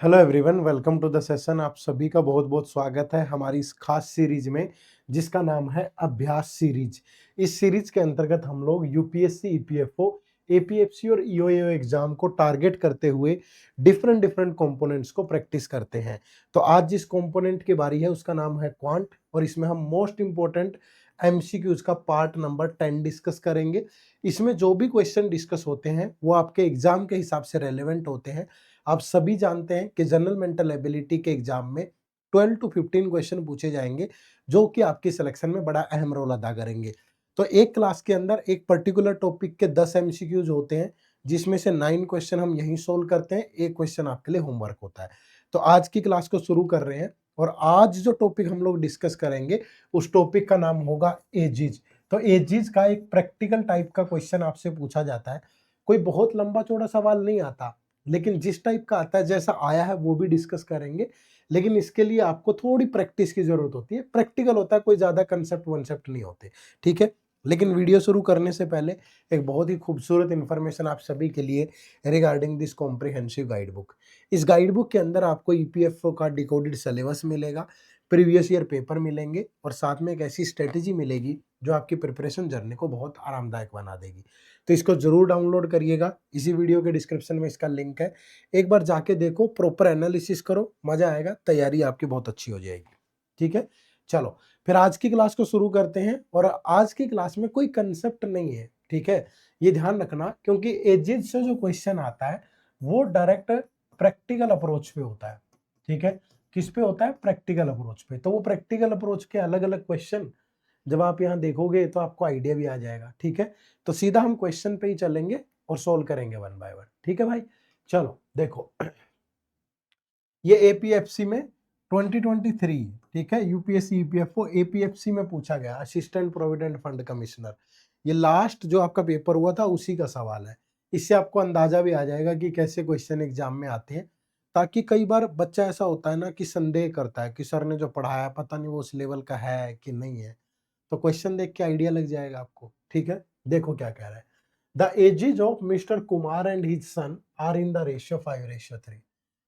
Hello everyone, welcome to the session. आप सभी का बहुत बहुत स्वागत है हमारी इस खास सीरीज में जिसका नाम है अभ्यास सीरीज। इस सीरीज के अंतर्गत हम लोग यूपीएससी, ईपीएफओ, एपीएफसी और ईओएओ एग्जाम को टारगेट करते हुए डिफरेंट डिफरेंट कंपोनेंट्स को प्रैक्टिस करते हैं। तो आज जिस कंपोनेंट की बारी है उसका नाम है क्वांट, और इसमें हम मोस्ट इंपॉर्टेंट एमसीक्यूज का पार्ट नंबर 10 डिस्कस करेंगे। इसमें जो भी क्वेश्चन डिस्कस होते हैं वो आपके एग्जाम के हिसाब से रेलेवेंट होते हैं। आप सभी जानते हैं कि जनरल मेंटल एबिलिटी के एग्जाम में 12 टू 15 क्वेश्चन पूछे जाएंगे जो कि आपकी सिलेक्शन में बड़ा अहम रोल अदा करेंगे। तो एक क्लास के अंदर एक पर्टिकुलर टॉपिक के 10 एमसीक्यूज होते हैं, जिसमें से 9 क्वेश्चन हम यहीं सोल्व करते हैं, एक क्वेश्चन आपके लिए होमवर्क होता है। तो आज की क्लास को शुरू कर रहे हैं, और आज जो टॉपिक हम लोग डिस्कस करेंगे उस टॉपिक का नाम होगा एजिज। तो एजिज का एक प्रैक्टिकल टाइप का क्वेश्चन आपसे पूछा जाता है। कोई बहुत लंबा चौड़ा सवाल नहीं आता, लेकिन जिस टाइप का आता है, जैसा आया है वो भी डिस्कस करेंगे। लेकिन इसके लिए आपको थोड़ी प्रैक्टिस की जरूरत होती है। प्रैक्टिकल होता है, कोई ज्यादा कंसेप्ट वंसेप्ट नहीं होते, ठीक है। लेकिन वीडियो शुरू करने से पहले एक बहुत ही खूबसूरत इंफॉर्मेशन आप सभी के लिए regarding this comprehensive guide book. इस गाइड बुक के अंदर आपको ईपीएफओ का डिकोडेड सिलेबस मिलेगा, प्रीवियस ईयर पेपर मिलेंगे, और साथ में एक ऐसी स्ट्रेटेजी मिलेगी जो आपकी प्रिपरेशन जर्नी को बहुत आरामदायक बना देगी। तो इसको जरूर डाउनलोड करिएगा। इसी वीडियो के डिस्क्रिप्शन में इसका लिंक है, एक बार जाके देखो, प्रॉपर एनालिसिस करो, मजा आएगा, तैयारी आपकी बहुत अच्छी हो जाएगी, ठीक है। चलो फिर आज की क्लास को शुरू करते हैं। और आज की क्लास में कोई कंसेप्ट नहीं है, ठीक है, ये ध्यान रखना, क्योंकि एजिज से जो क्वेश्चन आता है वो डायरेक्ट प्रैक्टिकल अप्रोच पे होता है, ठीक है। किस पे होता है? प्रैक्टिकल अप्रोच पे। तो वो प्रैक्टिकल अप्रोच के अलग अलग क्वेश्चन जब आप यहाँ देखोगे तो आपको आइडिया भी आ जाएगा, ठीक है। तो सीधा हम क्वेश्चन पे ही चलेंगे और सोल्व करेंगे वन बाय वन, ठीक है भाई। चलो देखो, ये एपीएफसी में 2023, ठीक है, यूपीएससी ईपीएफओ एपीएफसी में पूछा गया, असिस्टेंट प्रोविडेंट फंड कमिश्नर। ये लास्ट जो आपका पेपर हुआ था उसी का सवाल है। इससे आपको अंदाजा भी आ जाएगा कि कैसे क्वेश्चन एग्जाम में आते हैं। ताकि कई बार बच्चा ऐसा होता है ना कि संदेह करता है कि सर ने जो पढ़ाया पता नहीं वो उस लेवल का है कि नहीं है। तो क्वेश्चन देख के आइडिया लग जाएगा आपको, ठीक है। देखो क्या कह रहा है। The ages of mister Kumar and his son are in the ratio 5:3।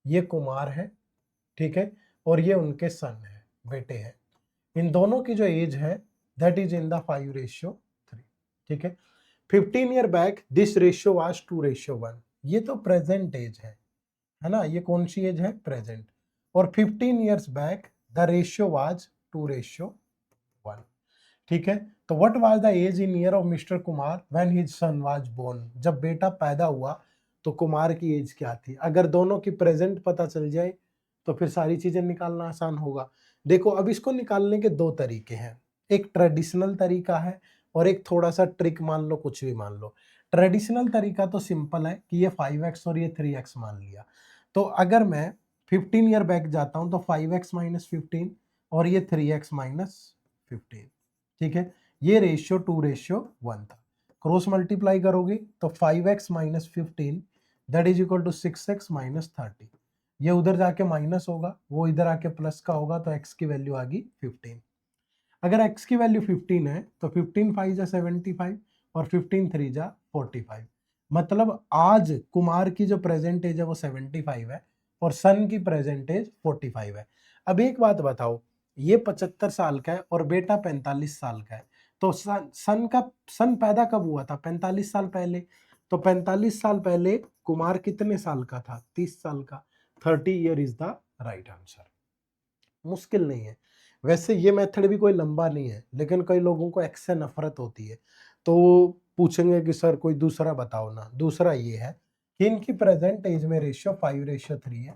ये कुमार है, ठीक है, और ये उनके सन है, बेटे हैं। इन दोनों की जो एज है दैट इज इन द 5:3, ठीक है। 15 year back this ratio was 2:1। ये तो प्रेजेंट एज है ना, ये कौन सी एज है? प्रेजेंट। और 15 years back the ratio was 2:1, ठीक है। तो what was the age in year of mister Kumar when his son was born. जब बेटा पैदा हुआ तो कुमार की एज क्या थी? अगर दोनों की प्रेजेंट पता चल जाए तो फिर सारी चीजें निकालना आसान होगा। देखो, अब इसको निकालने के दो तरीके हैं। एक ट्रेडिशनल तरीका है और एक थोड़ा सा ट्रिक मान लो, कुछ भी मान लो। ट्रेडिशनल तरीका तो सिंपल है कि ये 5x और ये 3x मान लिया। तो अगर मैं 15 ईयर बैक जाता हूं तो 5x माइनस 15 और ये 3x माइनस 15, ठीक है। ये रेशियो 2:1 था। क्रॉस मल्टीप्लाई करोगे तो 5x minus 15 that is equal to 6x minus 30। ये उधर जाके माइनस होगा, वो इधर आके प्लस का होगा, तो x की वैल्यू आ गई 15। अगर x की वैल्यू 15 है तो 15 5 जा 75 और 15 3 जा 45। मतलब आज कुमार की जो प्रेजेंट एज है वो 75 है और सन की प्रेजेंट एज 45 है। अब एक बात बताओ, ये 75 साल का है और बेटा 45 साल का है। तो सन पैदा कब हुआ था? 45 साल पहले। तो 45 साल पहले कुमार कितने साल का था? 30 साल का। 30 year is the right answer. मुश्किल नहीं है। वैसे ये मेथड भी कोई लंबा नहीं है, लेकिन कई लोगों को एक्स से नफरत होती है, तो वो पूछेंगे कि सर कोई दूसरा बताओ ना। दूसरा ये है कि इनकी प्रेजेंट एज में रेशियो 5:3 है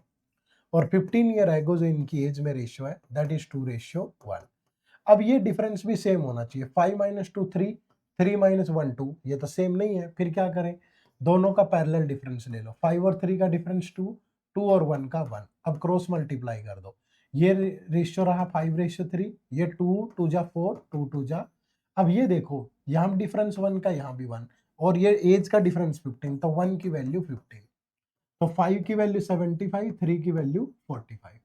और 15 ईयर एगो जो इनकी एज में रेशियो है दैट इज 2:1। अब ये डिफरेंस भी सेम होना चाहिए। 5 माइनस 2 3, 3 माइनस 1 2, ये तो सेम नहीं है। फिर क्या करें? दोनों का पैरेलल डिफरेंस ले लो। 5 और 3 का डिफरेंस 2, 2 और 1 का 1। अब क्रॉस मल्टीप्लाई कर दो। ये रेशियो रहा 5:3, ये 2 2 जा 4, 2 2 जा। अब ये देखो, यहाँ डिफरेंस 1 का, यहाँ भी 1, और ये एज का डिफरेंस 15, तो 1 की वैल्यू 15, तो 5 की वैल्यू 75, 3 की वैल्यू 45।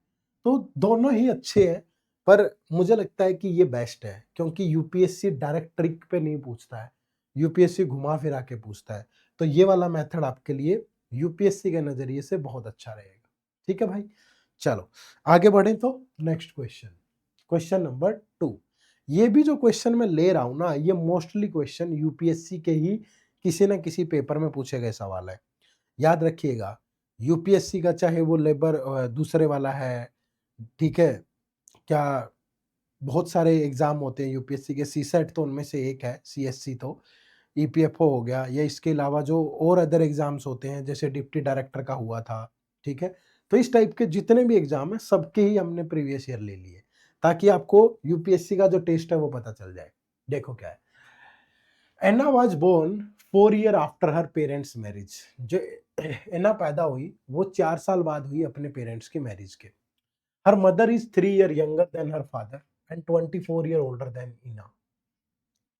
तो दोनों ही अच्छे हैं, पर मुझे लगता है कि ये बेस्ट है, क्योंकि यूपीएससी डायरेक्ट ट्रिक पे नहीं पूछता है, यूपीएससी घुमा फिरा के पूछता है। तो ये वाला मेथड आपके लिए यूपीएससी के नजरिए से बहुत अच्छा रहेगा, ठीक है भाई, चलो आगे बढ़े तो नेक्स्ट क्वेश्चन, क्वेश्चन नंबर 2। ये भी जो क्वेश्चन मैं ले रहा हूं ना, ये मोस्टली क्वेश्चन यूपीएससी के ही किसी ना किसी पेपर में पूछे गए सवाल है। याद रखिएगा, यूपीएससी का चाहे वो लेबर दूसरे वाला है, ठीक है, क्या बहुत सारे एग्जाम होते हैं यूपीएससी के, सीसेट तो उनमें से एक है, सीएससी तो, ईपीएफओ हो गया, या इसके अलावा जो और अदर एग्जाम्स होते हैं जैसे डिप्टी डायरेक्टर का हुआ था, ठीक है। तो इस टाइप के जितने भी एग्जाम है सबके ही हमने प्रीवियस ईयर ले लिए, ताकि आपको यूपीएससी का जो टेस्ट है वो पता चल जाए। देखो क्या है, Anna was born 4 year after her parents marriage. जो एना पैदा हुई वो 4 साल बाद हुई अपने पेरेंट्स की मैरिज के। Her mother is 3 year younger than her father and 24 year older then इना।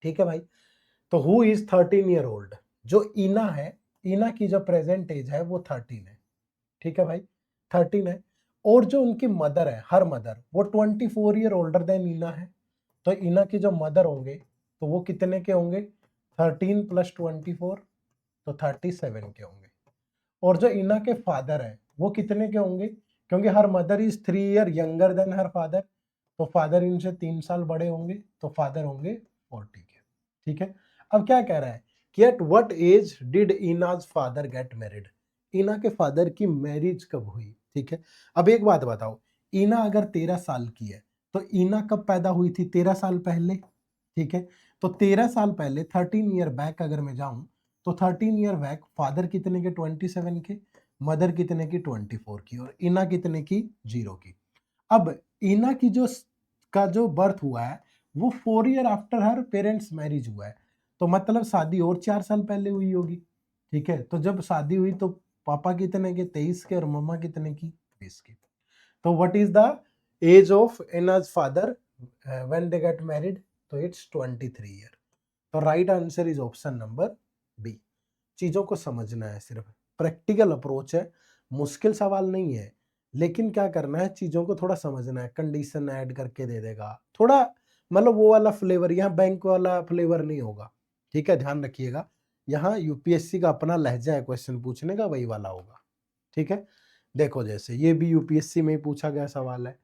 ठीक है भाई, तो हु इज 13 ईयर ओल्ड? जो इना है, इना की जो प्रेजेंट एज है वो 13 है। ठीक है भाई, 13 है। और जो उनकी मदर है, हर मदर, वो 24 ईयर ओल्डर देन इना है। तो इना की जो मदर होंगे तो वो कितने के होंगे? 13 + 24, तो 37 के होंगे। और जो इना के फादर है वो कितने के होंगे? क्योंकि her mother is 3 year younger than her father, तो फादर इनसे 3 साल बड़े होंगे, तो फादर होंगे 40 के। ठीक है, अब क्या कह रहा है कि at what age did Ina's father get married? Ina के फादर की मैरिज कब हुई? ठीक है, अब एक बात बताओ, इना अगर 13 साल की है तो इना कब पैदा हुई थी? 13 साल पहले। ठीक है, तो 13 साल पहले 13 ईयर बैक अगर मैं जाऊं तो 13 ईयर बैक फादर कितने के? 27 के, मदर कितने की? 24 की, और इना कितने की? 0 की। अब इना की जो बर्थ हुआ है वो 4 year after her parents marriage हुआ है, तो मतलब शादी और 4 साल पहले हुई होगी। ठीक है, तो जब शादी हुई तो पापा कितने के? 23 के, और मम्मा कितने की? 20 की। तो what is the age of Ina's father when they get married? तो इट्स 23 ईयर। तो right answer is option number B. चीजों को समझना है, सिर्फ प्रैक्टिकल अप्रोच है, मुश्किल सवाल नहीं है, लेकिन क्या करना है, चीजों को थोड़ा समझना है। कंडीशन ऐड करके दे देगा थोड़ा, मतलब वो वाला फ्लेवर, यहाँ बैंक वाला फ्लेवर नहीं होगा। ठीक है, ध्यान रखिएगा, यहाँ यूपीएससी का अपना लहजा है क्वेश्चन पूछने का, वही वाला होगा। ठीक है, देखो जैसे ये भी यूपीएससी में ही पूछा गया सवाल है।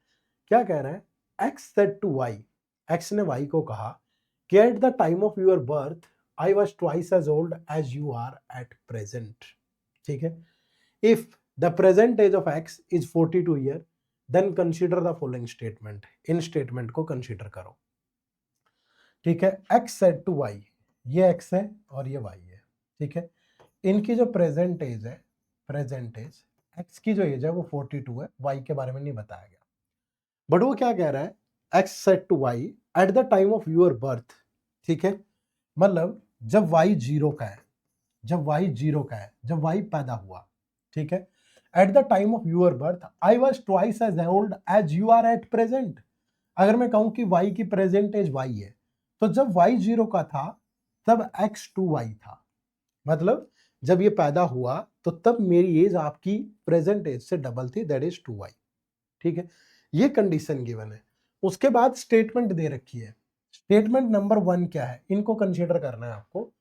क्या कह रहा है? X said to y, x ने वाई को कहा कि at the time of your birth I was twice as old as you are at present. ठीक है, if the present age of x is 42 year then consider the following statement. इन statement को consider करो। ठीक है, x said to y, ये x है और ये वाई है। ठीक है, इनकी जो प्रेजेंट एज है, प्रेजेंट एज, एक्स की जो एज है वो 42 है, वाई के बारे में नहीं बताया गया। बट वो क्या कह रहा है? X said to y at the time of your birth. ठीक है, मतलब जब वाई 0 का है, जब वाई 0 का है, जब वाई पैदा हुआ, ठीक है, at the time of your birth I was twice as old as you are at present. अगर मैं कहूं कि वाई की प्रेजेंट एज वाई है, तो जब वाई 0 का था तब एक्स 2y था। मतलब जब ये पैदा हुआ तो तब मेरी एज आपकी प्रेजेंट एज से डबल थी, दैट इज 2y। ठीक है, ये कंडीशन गिवन है। उसके बाद स्टेटमेंट दे रखी है। स्टेटमेंट नंबर 1 क्या है, इनको कंसीडर करना है आपको।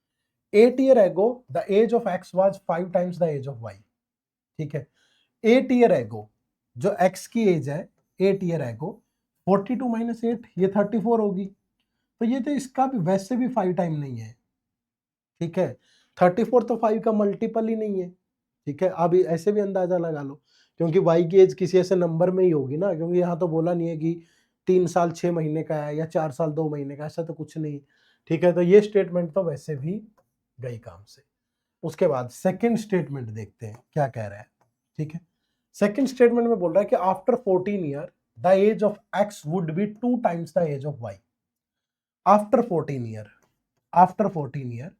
8 year ago the age of x was 5 times the age of y. ठीक है, 8 ईयर एगो जो एक्स की एज है, 8 ईयर एगो 42 - 8, ये 34 होगी। तो ये तो इसका भी वैसे भी 5 टाइम नहीं है। ठीक है, 34 तो 5 का मल्टीपल ही नहीं है। ठीक है, अब ऐसे भी अंदाजा लगा लो, क्योंकि वाई की एज किसी ऐसे नंबर में ही होगी ना, क्योंकि यहाँ तो बोला नहीं है कि 3 साल 6 महीने का है या 4 साल 2 महीने का, ऐसा तो कुछ नहीं। ठीक है, तो ये स्टेटमेंट तो वैसे भी गई काम से। उसके बाद सेकंड स्टेटमेंट देखते हैं क्या कह रहा है। ठीक है, सेकंड स्टेटमेंट में बोल रहा है कि after 14 year the age of x would be 2 times the age of y. After 14 year, after 14 year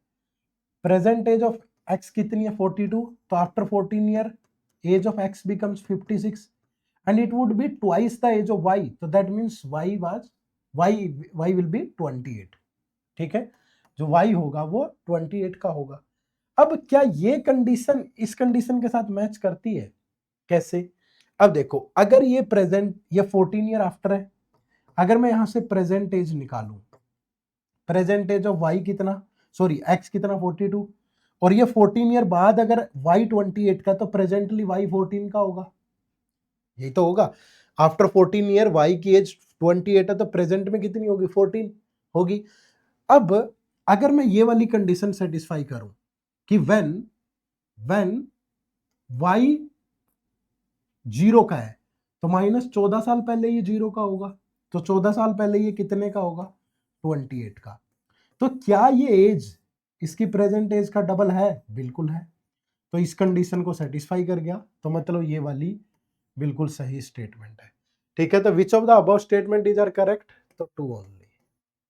present age of x कितनी है? 42, तो after 14 year age of x becomes 56 and it would be twice the age of y, so that means y will be 28। ठीक है, जो y होगा वो 28 का होगा। अब क्या ये कंडीशन इस कंडीशन के साथ मैच करती है? कैसे? अब देखो, अगर ये प्रेजेंट, ये 14 ईयर आफ्टर है, अगर मैं यहां से प्रेजेंट एज निकालूं, प्रेजेंट एज ऑफ y कितना, सॉरी x कितना? 42, और ये 14 ईयर बाद अगर y 28 का, तो प्रेजेंटली y 14 का होगा। यही तो होगा। आफ्टर 14 ईयर वाई की एज 28 है तो प्रेजेंट में कितनी होगी, 14 होगी। अब अगर मैं ये वाली कंडीशन सेटिस्फाई करूं कि व्हेन वाई 0 का है तो माइनस 14 साल पहले ये 0 का होगा, तो 14 साल पहले ये कितने का होगा, 28 का। तो क्या ये एज इसकी प्रेजेंट एज का डबल है, बिल्कुल है। तो इस कंडीशन को सेटिस्फाई कर गया, तो मतलब ये वाली बिल्कुल सही स्टेटमेंट है। ठीक है, तो which of the above statement is are correct, तो 2 only,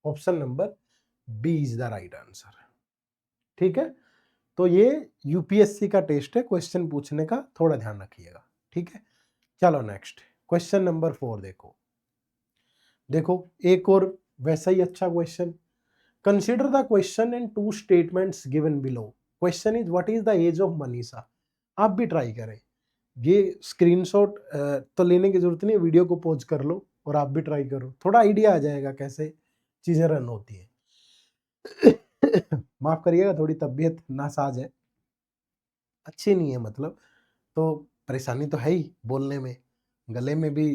option number B is the right answer. ठीक है, तो ये यूपीएससी का टेस्ट है, क्वेश्चन पूछने का थोड़ा ध्यान रखिएगा। ठीक है, चलो नेक्स्ट क्वेश्चन नंबर 4 देखो। देखो एक और वैसा ही अच्छा question. Consider the question and 2 statements given below. Question is what is the age of Manisha. आप भी ट्राई करें, ये स्क्रीनशॉट तो लेने की जरूरत नहीं है, वीडियो को पॉज कर लो और आप भी ट्राई करो, थोड़ा आइडिया आ जाएगा कैसे चीजें रन होती है। माफ करिएगा, थोड़ी तबीयत नासाज है, अच्छी नहीं है मतलब, तो परेशानी तो है ही बोलने में, गले में भी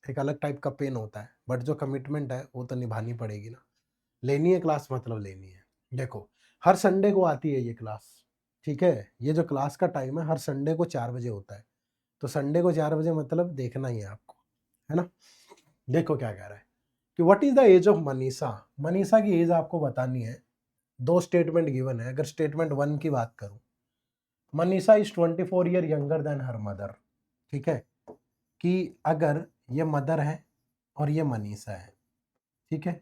एक अलग टाइप का पेन होता है, बट जो कमिटमेंट है वो तो निभानी पड़ेगी ना, लेनी है क्लास, मतलब लेनी है। देखो हर संडे को आती है ये क्लास, ठीक है, ये जो क्लास का टाइम है हर संडे को 4 बजे होता है, तो संडे को 4 बजे मतलब देखना ही है आपको, है ना। देखो क्या कह रहा है कि what is the age of Manisha. Manisha की एज आपको बतानी है, 2 स्टेटमेंट गिवन है। अगर स्टेटमेंट 1 की बात करूं, Manisha is 24 year younger than her mother. ठीक है, कि अगर ये मदर है और ये मनीषा है, ठीक है,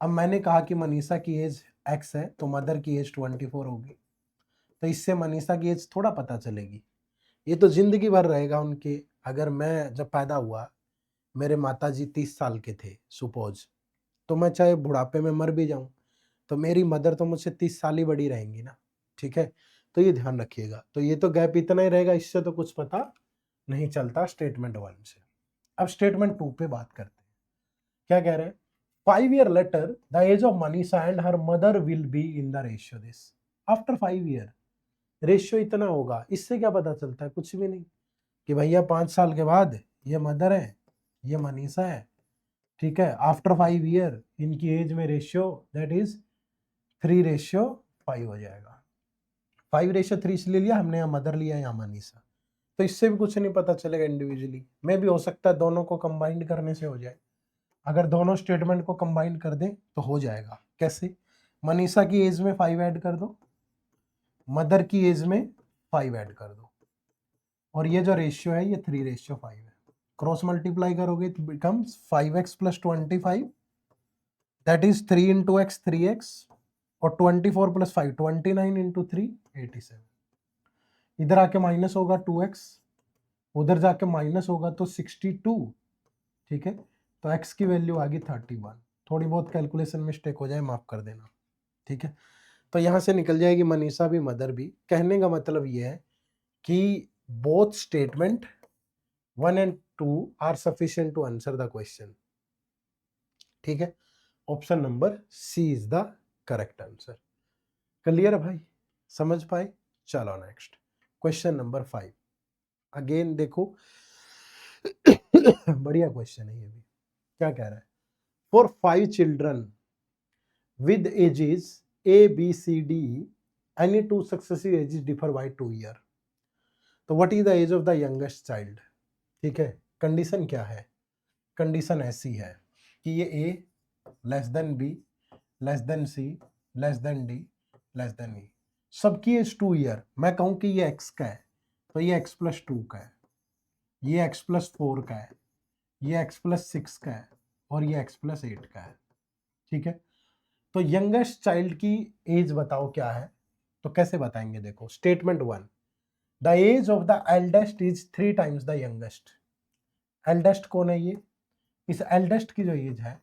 अब मैंने कहा कि मनीषा की एज x है तो मदर की एज 24 होगी, तो इससे मनीषा की एज थोड़ा पता चलेगी। ये तो जिंदगी भर रहेगा उनके, अगर मैं जब पैदा हुआ मेरे माताजी 30 साल के थे सुपोज, तो मैं चाहे बुढ़ापे में मर भी जाऊं तो मेरी मदर तो मुझसे 30 साल ही बड़ी रहेंगी ना। ठीक है, तो ये ध्यान रखिएगा, तो ये तो गैप इतना ही रहेगा, इससे तो कुछ पता नहीं चलता स्टेटमेंट 1 से। अब स्टेटमेंट 2 पे बात करते हैं, क्या कह रहे हैं, 5 year later the age of Manisha and her mother will be in the ratio this. After 5 year ratio इतना होगा, इससे क्या पता चलता है, कुछ भी नहीं, कि भैया 5 साल के बाद ये मदर है ये मनीषा है। ठीक है, आफ्टर 5 ईयर इनकी एज में रेशियो दैट इज 3:5 हो जाएगा। 5:3 इसलिए लिया हमने, यहाँ मदर लिया यहाँ मनीषा, तो इससे भी कुछ नहीं पता चलेगा इंडिविजुअली, में भी हो सकता है दोनों को कंबाइंड करने से हो जाए। अगर दोनों स्टेटमेंट को कंबाइन कर दें तो हो जाएगा, कैसे, मनीषा की एज में 5 ऐड कर दो, मदर की एज में 5 ऐड कर दो, और ये जो रेशियो है ये 3:5 है। क्रॉस मल्टीप्लाई करोगे तो becomes 5x + 25, that is 3 × x 3x, और 24 + 5 29 × 3 87। इधर आके माइनस होगा 2x, उधर जाके माइनस होगा तो 62। ठीक है, तो x की वैल्यू आ गई 31। थोड़ी बहुत कैलकुलेशन मिस्टेक हो जाए माफ कर देना। ठीक है, तो यहां से निकल जाएगी मनीषा भी मदर भी। कहने का मतलब ये है कि both statement 1 and 2 are sufficient to answer the question. ठीक है, option number C is the correct answer. Clear है भाई, समझ पाए। चलो नेक्स्ट क्वेश्चन नंबर 5। अगेन देखो बढ़िया क्वेश्चन है ये भी। क्या कह रहा है, for 5 children with ages A, B, C, D, any 2 successive ages differ by 2 year. तो what is the age of the youngest child। ठीक है, कंडीशन क्या है, कंडीशन ऐसी है कि ये A less than B less than C less than D less than E, सबकी एज 2 ईयर। मैं कहूं कि ये x का है तो ये x + 2 का है, ये x + 4 का है, ये x + 6 का है, और ये x + 8 का है। ठीक है, तो यंगेस्ट चाइल्ड की एज बताओ क्या है, तो कैसे बताएंगे, देखो statement 1, the age of the eldest is 3 times the youngest. Eldest कौन है, ये इस एल्डेस्ट की जो एज है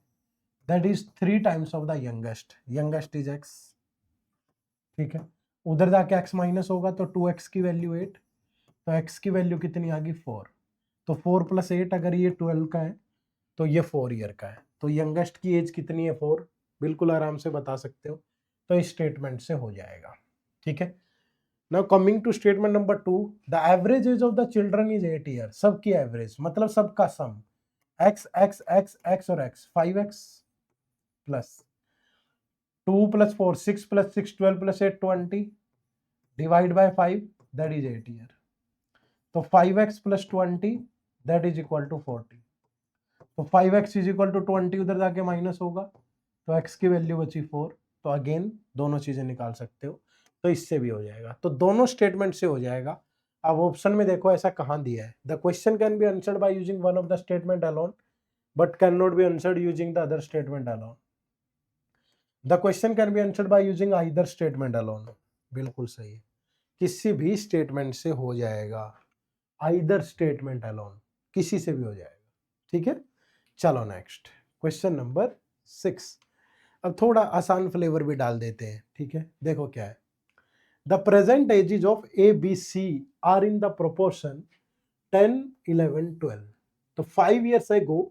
that is 3 times of the youngest, youngest is x। ठीक है, उधर जाके x माइनस होगा तो 2x की वैल्यू 8, तो x की वैल्यू कितनी आ गई 4, तो 4 + 8 अगर ये 12 का है तो ये 4 ईयर का है, तो यंगेस्ट की एज कितनी है 4, बिल्कुल आराम से बता सकते हो, तो इस स्टेटमेंट से हो जाएगा। ठीक है, now coming to statement number 2, the average age of the children is 8 year, सबकी एवरेज मतलब सबका sum x x x x और x 5x plus 2 plus 4 6 plus 6 12 plus 8 20 divide by 5 that is 8 year. तो 5x plus 20 that is equal to 40। तो 5x is equal to 20 उधर जाके minus होगा तो x की वैल्यू बची 4। तो अगेन दोनों चीजें निकाल सकते हो, तो इससे भी हो जाएगा, तो दोनों स्टेटमेंट से हो जाएगा। अब ऑप्शन में देखो ऐसा कहाँ दिया है, the question can be answered by using one of the statement alone but can not be answered using the other statement alone. The question can be answered by using either statement alone, बिल्कुल सही है, किसी भी statement से हो जाएगा, either statement alone, किसी से भी हो जाएगा। ठीक है, चलो नेक्स्ट क्वेश्चन नंबर 6। अब थोड़ा आसान फ्लेवर भी डाल देते हैं। ठीक है, देखो क्या है, the present ages of A B C are in the proportion 10 11 12। तो 5 years ago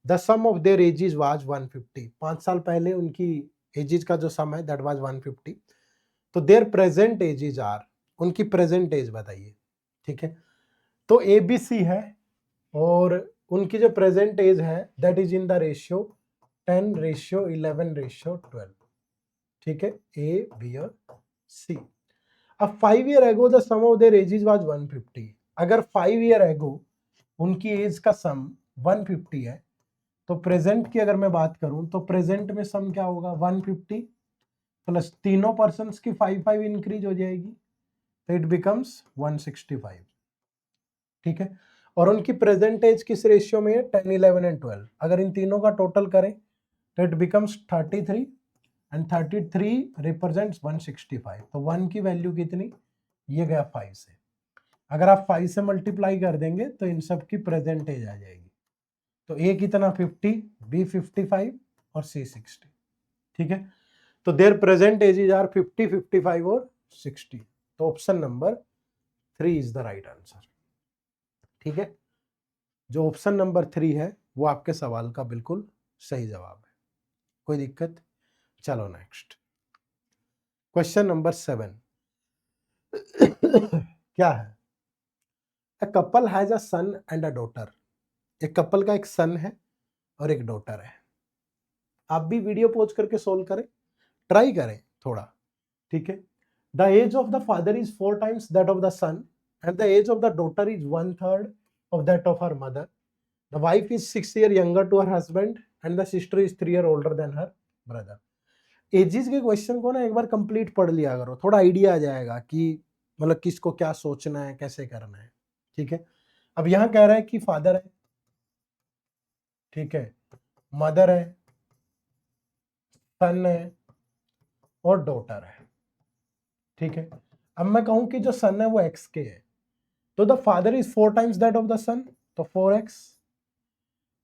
the sum of their ages was 150। 5 साल पहले उनकी एजेस का जो सम है दैट वाज 150। तो देयर प्रेजेंट एजेस आर, उनकी प्रेजेंट एज बताइए। ठीक है, तो ए बी सी है और उनकी जो प्रेजेंट एज है that is in the ratio 10:11:12। ठीक है, ए बी और सी। अब 5 year ago the sum of their ages was 150। अगर 5 year ago उनकी एज का सम 150 है तो प्रेजेंट की अगर मैं बात करूं तो प्रेजेंट में सम क्या होगा, 150 प्लस तीनों पर्सन्स की 5 इंक्रीज हो जाएगी तो इट बिकम्स 165। ठीक है, और उनकी प्रेजेंट एज किस रेशियो में है, 10 11 एंड 12। अगर इन तीनों का टोटल करें तो इट बिकम्स 33 एंड 33 रिप्रेजेंट्स 165। तो 1 की वैल्यू कितनी, ये गया 5 से। अगर आप 5 से मल्टीप्लाई कर देंगे तो इन सब की प्रेजेंट एज आ जाएगी। तो ए कितना 50, बी 55 और सी 60। ठीक है, तो देयर प्रेजेंट एजेस आर 50 55 और 60। तो option number 3 is the right answer. ठीक है, जो ऑप्शन नंबर 3 है वो आपके सवाल का बिल्कुल सही जवाब है, कोई दिक्कत। चलो नेक्स्ट क्वेश्चन नंबर 7 क्या है, a couple has a son and a daughter. एक कपल का एक सन है और एक डॉटर है। आप भी वीडियो पॉज करके सोल्व करें, ट्राई करें थोड़ा। ठीक है, the age of the father is 4 times that of the son and the age of the daughter is 1/3 of that of her mother. The wife is 6 years younger to her husband and the sister is 3 years older than her brother। Ages के question को ना एक बार complete पढ़ लिया करो, थोड़ा idea आ जाएगा कि मतलब किसको क्या सोचना है, कैसे करना है। ठीक है, अब यहां कह रहा है कि फादर है, ठीक है, मदर है, सन है और डॉटर है। ठीक है, अब मैं कहूं कि जो सन है वो एक्स के है तो the father is 4 times that of the son, तो 4x,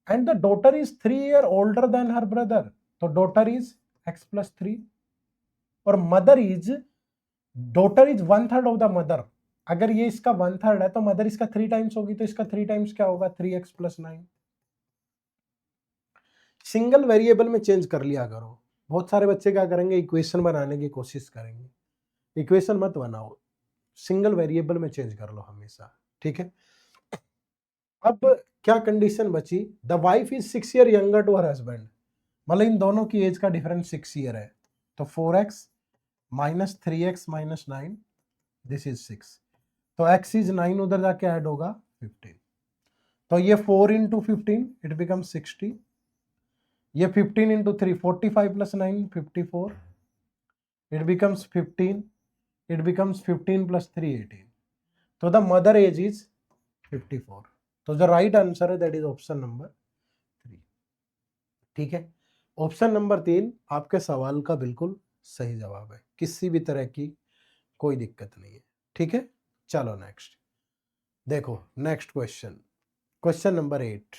and the daughter is 3 years older than her brother, तो डॉटर इज x+3, और mother is, daughter is 1/3 of the mother. अगर ये इसका 1/3 है तो मदर इसका 3 times होगी, तो इसका 3 times क्या होगा, 3x+9। सिंगल वेरिएबल में चेंज कर लिया करो। बहुत सारे बच्चे क्या करेंगे, इक्वेशन बनाने की कोशिश करेंगे, इक्वेशन मत बनाओ, सिंगल वेरिएबल में चेंज कर लो हमेशा। ठीक है, अब क्या कंडीशन बची, the wife is 6 years younger to her husband, मतलब इन दोनों की एज का डिफरेंस 6 years है, तो 4x minus 3x minus 9 this is 6, तो x इज 9 उधर जाके ऐड होगा 15, तो ये 4 into 15 इट बिकम 60, ये 15 into 3 45 plus 9 54, it becomes 15, it becomes 15 plus 3 18, तो द मदर एज इज 54। तो जो राइट आंसर है दैट इज ऑप्शन नंबर 3। ठीक है, ऑप्शन नंबर 3 आपके सवाल का बिल्कुल सही जवाब है, किसी भी तरह की कोई दिक्कत नहीं है। ठीक है, चलो नेक्स्ट देखो, नेक्स्ट क्वेश्चन, क्वेश्चन नंबर 8,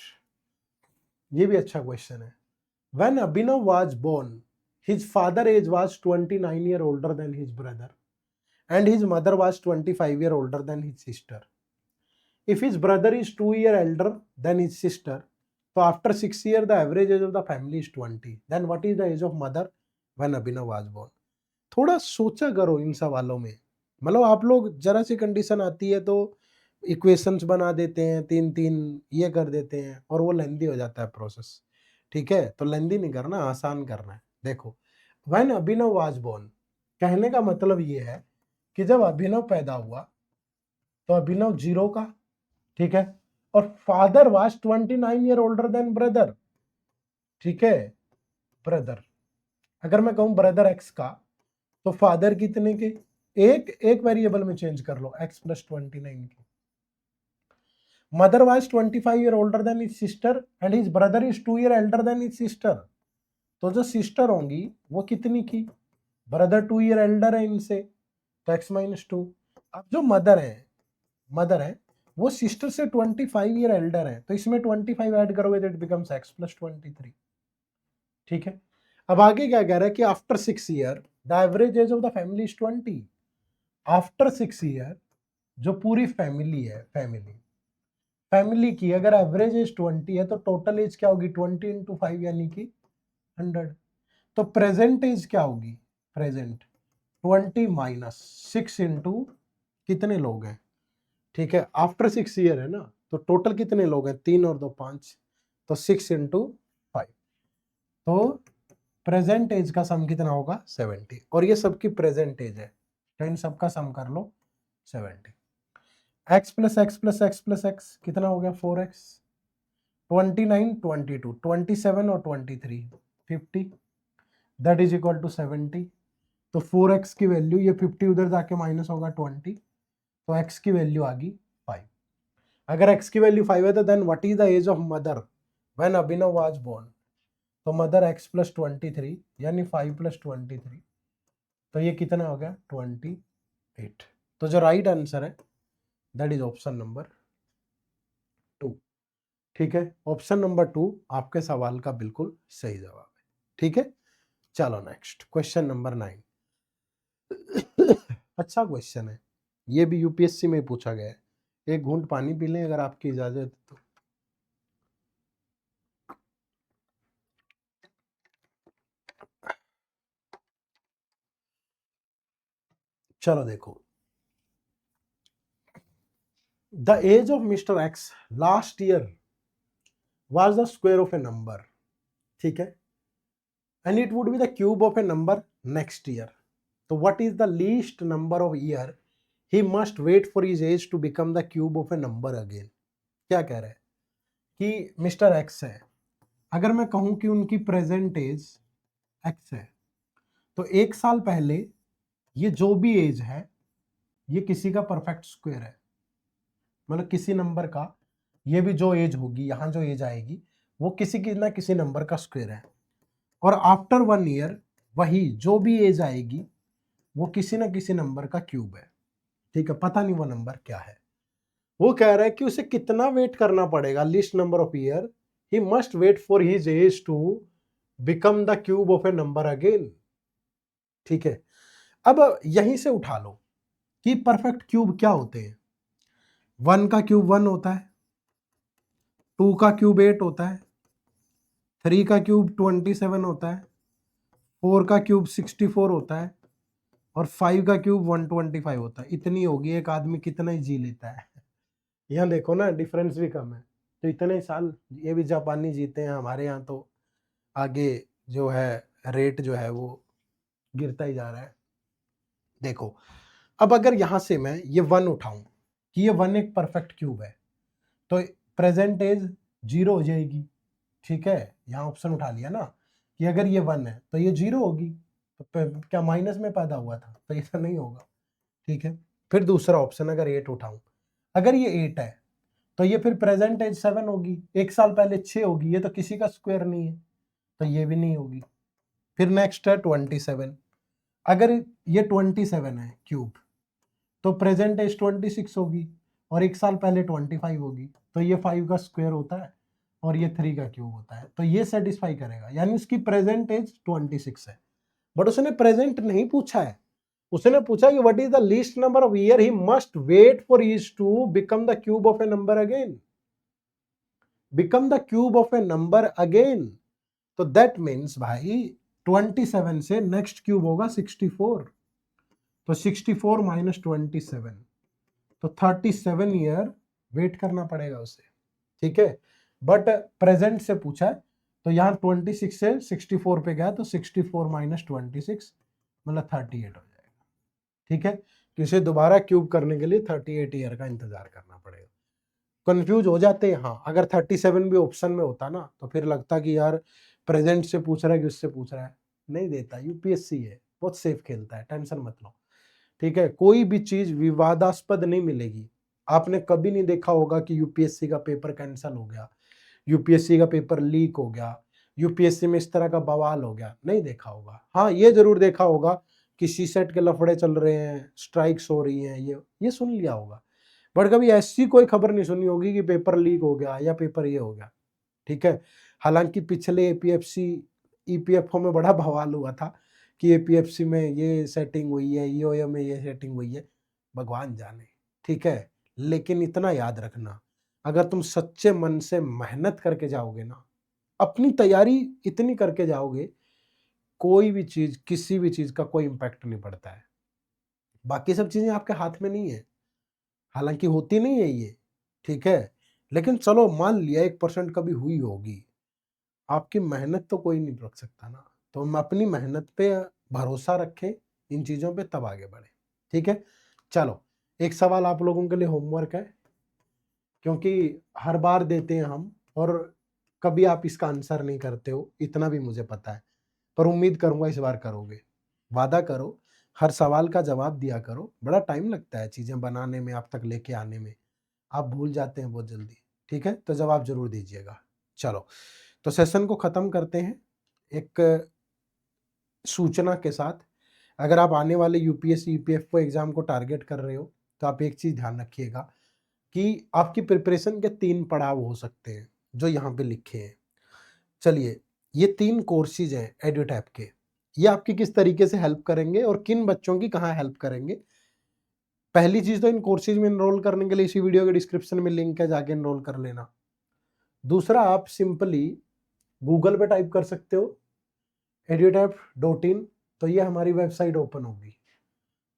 ये भी अच्छा क्वेश्चन है। When Abhinav was born, his father age was 29 years older than his brother and his mother was 25 years older than his sister. If his brother is 2 years elder than his sister, so after 6 years the average age of the family is 20. Then what is the age of mother when Abhinav was born? थोड़ा सोचा करो इन सवालों में, मतलब आप लोग जरा सी condition आती है तो इक्वेशंस बना देते हैं, 3-3 ये कर देते हैं और वो लेंदी हो जाता है प्रोसेस। ठीक है, तो लेंदी नहीं करना, आसान करना है। देखो, व्हेन अभिनव वाज बोर्न, कहने का मतलब ये है कि जब अभिनव पैदा हुआ तो अभिनव 0 का, ठीक है, और father was 29 year older then brother. ठीक है, ब्रदर, अगर मैं कहूं ब्रदर एक्स का, तो फादर कितने के, एक एक वेरिएबल में चेंज कर लो, x + 29 के। Mother was 25 year older than his sister and his brother is 2 year elder than his sister. तो जो सिस्टर होंगी वो कितनी की, ब्रदर 2 ईयर एल्डर है इनसे, तो x - 2। अब जो मदर है वो सिस्टर से 25 ईयर एल्डर है, तो इसमें 25 ऐड करोगे तो इट बिकम्स x + 23। ठीक है, अब आगे क्या कह रहा है कि after 6 year the average age of the family is 20। After 6 year जो पूरी फैमिली है, फैमिली की अगर एवरेज एज 20 है तो टोटल एज क्या होगी, 20 × 5 यानी कि 100। तो प्रेजेंट एज क्या होगी, प्रेजेंट 20 - 6 इंटू कितने लोग हैं, ठीक है, आफ्टर 6 ईयर है ना, तो टोटल कितने लोग हैं, 3 और 2 5, तो 6 × 5। तो प्रेजेंट एज का सम कितना होगा, 70, और ये सबकी प्रेजेंट एज है, तो इन सबका सम कर लो 70। x + x + x + x कितना हो गया, 4x, 29 22 27 और 23 50, दैट इज इक्वल टू 70। तो 4x की वैल्यू, ये 50 उधर जाके माइनस होगा 20, तो x की वैल्यू आ गई 5। अगर x की वैल्यू 5 है तो then what is the age of mother when Abhinav was born, तो मदर x + 23 यानी 5 + 23, तो ये कितना हो गया 28। तो जो राइट आंसर है दैट इज ऑप्शन नंबर 2। ठीक है, ऑप्शन नंबर 2 आपके सवाल का बिल्कुल सही जवाब है। ठीक है, चलो नेक्स्ट क्वेश्चन नंबर 9। अच्छा क्वेश्चन है, ये भी यूपीएससी में पूछा गया है। एक घूंट पानी पी लें अगर आपकी इजाजत है तो। चलो देखो, the age of mister X last year was the square of a number, ठीक है, and it would be the cube of a number next year. तो what is the least number of year he must wait for his age to become the cube of a number again. क्या कह रहे हैं कि mister x है, अगर मैं कहूं कि उनकी प्रेजेंट एज एक्स है, तो एक साल पहले ये जो भी एज है ये किसी का परफेक्ट स्क्वायर है, मतलब किसी नंबर का, ये भी जो एज होगी, यहां जो एज आएगी वो किसी की ना किसी नंबर का स्क्वायर है। और आफ्टर 1 ईयर वही जो भी एज आएगी वो किसी ना किसी नंबर का क्यूब है। ठीक है, पता नहीं वो नंबर क्या है। वो कह रहा है कि उसे कितना वेट करना पड़ेगा, least number of year he must wait for his age to become the cube of a number again. ठीक है, अब यहीं से उठा लो कि परफेक्ट क्यूब क्या होते हैं। 1 का क्यूब 1 होता है, 2 का क्यूब 8 होता है, 3 का क्यूब 27 होता है, 4 का क्यूब 64 होता है, और 5 का क्यूब 125 होता है। इतनी होगी, एक आदमी कितना ही जी लेता है। यहाँ देखो ना, डिफरेंस भी कम है, तो इतने ही साल ये भी जापानी जीते हैं, हमारे यहाँ तो आगे जो है रेट जो है वो गिरता ही जा रहा है। देखो, अब अगर यहां से मैं ये 1 उठाऊं कि ये 1 एक परफेक्ट क्यूब है, तो प्रेजेंट एज 0 हो जाएगी। ठीक है, यहाँ ऑप्शन उठा लिया ना कि अगर ये 1 है तो ये 0 होगी, तो क्या माइनस में पैदा हुआ था, तो ऐसा नहीं होगा। ठीक है, फिर दूसरा ऑप्शन अगर 8 उठाऊं, अगर ये 8 है तो ये फिर प्रेजेंट एज 7 होगी, एक साल पहले 6 होगी, ये तो किसी का स्क्वायर नहीं है, तो ये भी नहीं होगी। फिर नेक्स्ट है 27, अगर ये 27 है क्यूब, तो प्रेजेंट एज 26 होगी, और एक साल पहले 25 होगी, तो ये 5 का स्क्वायर होता है और ये 3 का क्यूब होता है, तो ये सेटिस्फाई करेगा, यानी उसकी प्रेजेंट एज 26 है। बट उसने प्रेजेंट नहीं पूछा है, उसने पूछा कि what is the least number of year he must wait for is to become the cube of a number again, become the cube of a number again. तो that means भाई 27 से नेक्स्ट क्यूब होगा 64, तो 64 minus 27, तो 37 year wait करना पड़ेगा उसे, ठीक है। बट प्रेजेंट से पूछा है, तो यहाँ 26 से 64 पे गया, तो 64 माइनस 26 मतलब 38 हो जाएगा, ठीक है। तो इसे दोबारा क्यूब करने के लिए 38 ईयर का इंतजार करना पड़ेगा। कंफ्यूज हो जाते हैं, हाँ। अगर 37 भी ऑप्शन में होता ना, तो फिर लगता कि यार प्रेजेंट से पूछ रहा है कि उससे पूछ रहा है। नहीं देता, यूपीएससी है, बहुत सेफ खेलता है, टेंशन मत लो, ठीक है। कोई भी चीज विवादास्पद नहीं मिलेगी। आपने कभी नहीं देखा होगा कि यूपीएससी का पेपर कैंसिल हो गया, यूपीएससी का पेपर लीक हो गया, यूपीएससी में इस तरह का बवाल हो गया, नहीं देखा होगा। हाँ, ये जरूर देखा होगा कि सीसेट के लफड़े चल रहे हैं, स्ट्राइक्स हो रही हैं, ये सुन लिया होगा। बट कभी ऐसी कोई खबर नहीं सुनी होगी कि पेपर लीक हो गया या पेपर ये हो गया, ठीक है। हालांकि पिछले एपीएफसी ईपीएफओ में बड़ा बवाल हुआ था कि एपीएफसी में ये सेटिंग हुई है, ईओए में ये सेटिंग हुई है, भगवान जाने, ठीक है। लेकिन इतना याद रखना, अगर तुम सच्चे मन से मेहनत करके जाओगे ना, अपनी तैयारी इतनी करके जाओगे, कोई भी चीज, किसी भी चीज का कोई इम्पैक्ट नहीं पड़ता है। बाकी सब चीजें आपके हाथ में नहीं है, हालांकि होती नहीं है ये, ठीक है। लेकिन चलो मान लिया 1% कभी हुई होगी, आपकी मेहनत तो कोई नहीं रोक सकता ना। तो हम अपनी मेहनत पे भरोसा रखें, इन चीजों पे, तब आगे बढ़े, ठीक है। चलो, एक सवाल आप लोगों के लिए होमवर्क है, क्योंकि हर बार देते हैं हम और कभी आप इसका आंसर नहीं करते हो, इतना भी मुझे पता है। पर उम्मीद करूंगा इस बार करोगे। वादा करो, हर सवाल का जवाब दिया करो। बड़ा टाइम लगता है चीजें बनाने में, आप तक लेके आने में, आप भूल जाते हैं बहुत जल्दी, ठीक है। तो जवाब जरूर दीजिएगा। चलो, तो सेशन को खत्म करते हैं एक सूचना के साथ। अगर आप आने वाले यूपीएससी ईपीएफओ एग्जाम को टारगेट कर रहे हो, तो आप एक चीज ध्यान रखिएगा कि आपकी प्रिपरेशन के 3 पड़ाव हो सकते हैं, जो यहाँ पे लिखे हैं। चलिए, ये 3 कोर्सेज हैं एडुटैप के, ये आपकी किस तरीके से हेल्प करेंगे और किन बच्चों की कहाँ हेल्प करेंगे। पहली चीज तो इन कोर्सेज में एनरोल करने के लिए इसी वीडियो के डिस्क्रिप्शन में लिंक है, जाके एनरोल कर लेना। दूसरा, आप सिंपली गूगल पे टाइप कर सकते हो edutap.in, तो ये हमारी वेबसाइट ओपन होगी,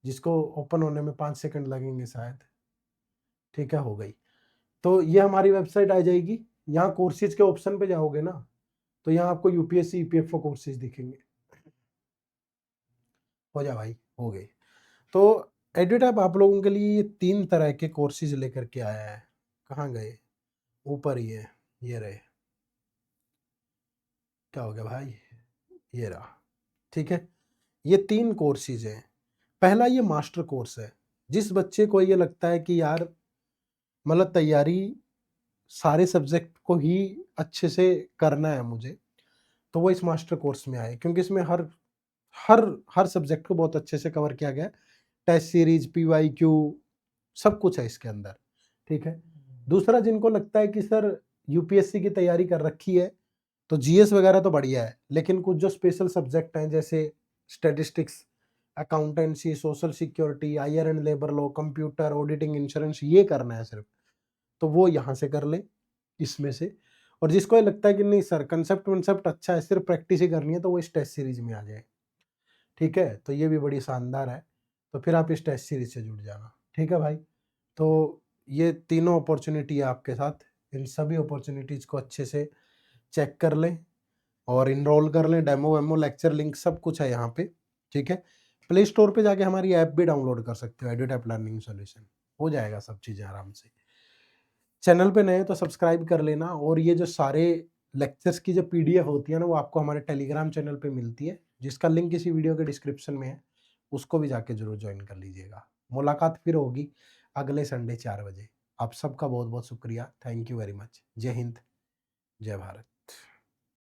जिसको ओपन होने में 5 सेकंड लगेंगे शायद, ठीक है, हो गई। तो ये हमारी वेबसाइट आ जाएगी। यहाँ कोर्सेज के ऑप्शन पे जाओगे ना, तो यहाँ आपको यूपीएससी ईपीएफओ कोर्सेज दिखेंगे। हो जा भाई, हो गए। तो एडुटैप आप लोगों के लिए ये 3 तरह के कोर्सेज लेकर के आया है। कहाँ गए? ऊपर ही है, ये रहे। क्या हो गया भाई? ये रहा, ठीक है। ये 3 कोर्सेज हैं। पहला ये मास्टर कोर्स है। जिस बच्चे को ये लगता है कि यार मतलब तैयारी सारे सब्जेक्ट को ही अच्छे से करना है मुझे, तो वो इस मास्टर कोर्स में आए, क्योंकि इसमें हर हर हर सब्जेक्ट को बहुत अच्छे से कवर किया गया है। टेस्ट सीरीज, पीवाईक्यू, सब कुछ है इसके अंदर, ठीक है। दूसरा, जिनको लगता है कि सर यूपीएससी की तैयारी कर रखी है, तो जीएस वगैरह तो बढ़िया है, लेकिन कुछ जो स्पेशल सब्जेक्ट हैं, जैसे statistics, accountancy, social security, IR and labour law, computer, auditing, insurance, ये करना है सिर्फ, तो वो यहाँ से कर ले, इसमें से। और जिसको ये लगता है कि नहीं सर कंसेप्ट वंसेप्ट अच्छा है, सिर्फ प्रैक्टिस ही करनी है, तो वो इस टेस्ट सीरीज में आ जाए, ठीक है। तो ये भी बड़ी शानदार है, तो फिर आप इस टेस्ट सीरीज से जुड़ जाना, ठीक है भाई। तो ये तीनों अपॉर्चुनिटी है आपके साथ, इन सभी अपॉर्चुनिटीज को अच्छे से चेक कर लें और इनरोल कर लें। डेमो वेमो, लेक्चर लिंक, सब कुछ है यहाँ पे, ठीक है। प्ले स्टोर पे जाके हमारी ऐप भी डाउनलोड कर सकते हो, एडुटैप लर्निंग सॉल्यूशन, हो जाएगा सब चीज़ें आराम से। चैनल पे नए तो सब्सक्राइब कर लेना, और ये जो सारे लेक्चर्स की जो पीडीएफ होती है ना, वो आपको हमारे टेलीग्राम चैनल पे मिलती है, जिसका लिंक इसी वीडियो के डिस्क्रिप्शन में है, उसको भी जाके जरूर ज्वाइन कर लीजिएगा। मुलाकात फिर होगी अगले संडे 4 बजे। आप सबका बहुत बहुत शुक्रिया, थैंक यू वेरी मच। जय हिंद, जय भारत।